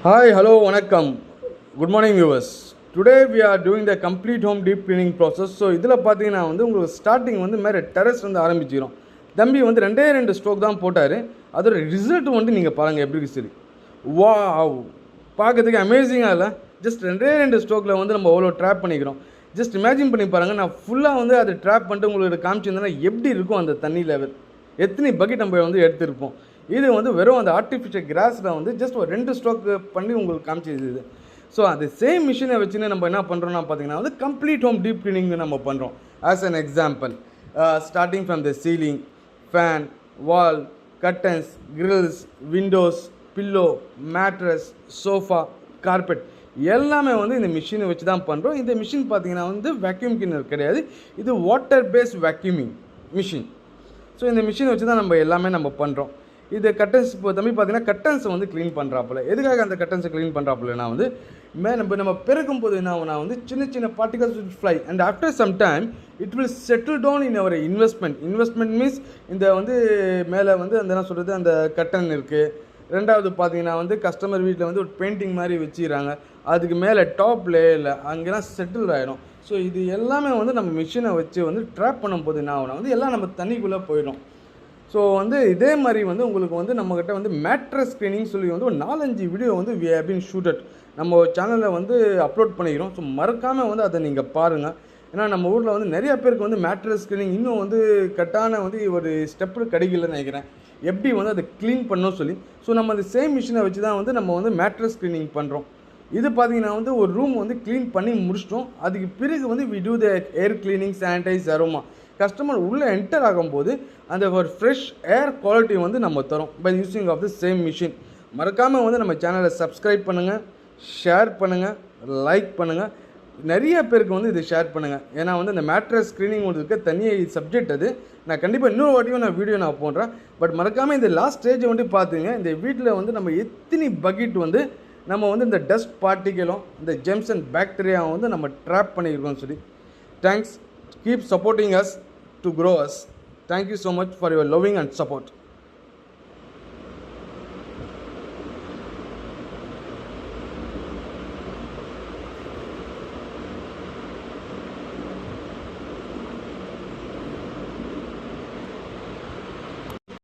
Hi, hello, வணக்கம். Good morning viewers. Today we are doing the complete home deep cleaning process. So இதில் பார்த்தீங்கன்னா உங்களுக்கு starting மேலே terrace ஆரம்பிச்சிடும். தம்பி ரெண்டு ஸ்ட்ரோக் தான் போட்டார். அதோட ரிசல்ட் நீங்கள் பாருங்கள் எப்படி சரி. வாவ், பார்க்கறதுக்கு அமேசிங்காக இல்லை? ஜஸ்ட் ரெண்டு ஸ்ட்ரோக்கில் நம்ம அவ்வளோ ட்ராப் பண்ணிக்கிறோம். ஜஸ்ட் இமேஜின் பண்ணி பாருங்கள், நான் ஃபுல்லாக அதை ட்ராப் பண்ணிட்டு உங்களுக்கு காமிச்சிருந்தேன்னா எப்படி இருக்கும் அந்த தண்ணி லெவல், எத்தனை பக்கெட் நம்ம எடுத்திருப்போம். இது வெறும் அந்த ஆர்டிஃபிஷியல் கிராஸில் ஜஸ்ட் ஒரு 2 ஸ்ட்ரோக் பண்ணி உங்களுக்கு காமிச்சிது. ஸோ அந்த சேம் மிஷினை வச்சுன்னு நம்ம என்ன பண்ணுறோம்னா பார்த்தீங்கன்னா கம்ப்ளீட் ஹோம் டீப் கிளீனிங் நம்ம பண்ணுறோம். As an example, starting from the ceiling, fan, wall, curtains, grills, windows, pillow, mattress, sofa, carpet எல்லாமே இந்த மிஷினை வச்சு தான் பண்ணுறோம். இந்த மிஷின் பார்த்தீங்கன்னா வேக்யூம் கிளீனர் கிடையாது, இது வாட்டர் பேஸ்ட் வேக்யூமிங் மிஷின். ஸோ இந்த மிஷினை வச்சு தான் நம்ம எல்லாமே நம்ம பண்ணுறோம். இது கட்டன்ஸ் இப்போ தம்பி பார்த்தீங்கன்னா கட்டன்ஸை க்ளீன் பண்ணுறாப்புல. எதுக்காக அந்த கட்டன்ஸை க்ளீன் பண்ணுறாப்புலனா நம்ம பிறக்கும் போது என்ன ஆகுனா சின்ன சின்ன particles will fly and after some time it will settle down in our investment means இந்த மேலே அந்த என்ன சொல்கிறது, அந்த கட்டன் இருக்குது. ரெண்டாவது பார்த்தீங்கன்னா கஸ்டமர் வீட்டில் ஒரு பெயிண்டிங் மாதிரி வச்சுக்கிறாங்க, அதுக்கு மேலே டாப் லேயரில் அங்கெல்லாம் செட்டில் ஆகிடும். ஸோ இது எல்லாமே நம்ம மிஷினை வச்சு ட்ராப் பண்ணும்போது என்ன ஆகுனா எல்லாம் நம்ம தண்ணிக்குள்ளே போயிடும். ஸோ இதே மாதிரி உங்களுக்கு நம்மக்கிட்ட மேட்ரஸ் கிளீனிங் சொல்லி ஒரு 4-5 video we have been shooted நம்ம சேனலில் அப்லோட் பண்ணிக்கிறோம். ஸோ மறக்காமல் அதை நீங்கள் பாருங்கள். ஏன்னா நம்ம ஊரில் நிறைய பேருக்கு மேட்ரஸ் கிளீனிங் இன்னும் கரெக்டான ஒரு ஸ்டெப்பு கிடைக்கலன்னு நினைக்கிறேன், எப்படி அதை க்ளீன் பண்ணணும் சொல்லி. ஸோ நம்ம அந்த சேம் மிஷினை வச்சு தான் நம்ம மேட்ரஸ் கிளீனிங் பண்ணுறோம். இது பார்த்தீங்கன்னா ஒரு ரூம் க்ளீன் பண்ணி முடிச்சிட்டோம். அதுக்கு பிறகு we do the air cleaning, sanitize, aroma. Customer உள்ளே என்டர் ஆகும்போது அந்த ஒரு ஃப்ரெஷ் ஏர் குவாலிட்டி நம்ம தரோம் by using of the same machine. மறக்காமல் நம்ம சேனலை சப்ஸ்கிரைப் பண்ணுங்கள், ஷேர் பண்ணுங்கள், லைக் பண்ணுங்கள். நிறைய பேருக்கு இதை ஷேர் பண்ணுங்கள். ஏன்னா இந்த மேட்ரஸ் ஸ்க்ரீனிங் இருக்க தனியாக சப்ஜெக்ட் அது. நான் கண்டிப்பாக இன்னொரு வாட்டியும் வீடியோ போடுறேன். பட் மறக்காமல் இந்த லாஸ்ட் ஸ்டேஜை பார்த்துங்க. இந்த வீட்டில் நம்ம எத்தனை பக்கெட் நம்ம இந்த டஸ்ட் பார்ட்டிகளும் இந்த ஜெம்ஸ் அண்ட் பாக்டீரியாவை நம்ம ட்ராப் பண்ணியிருக்கோம்னு சொல்லி. Thanks. Keep supporting us to grow us. Thank you so much for your loving and support.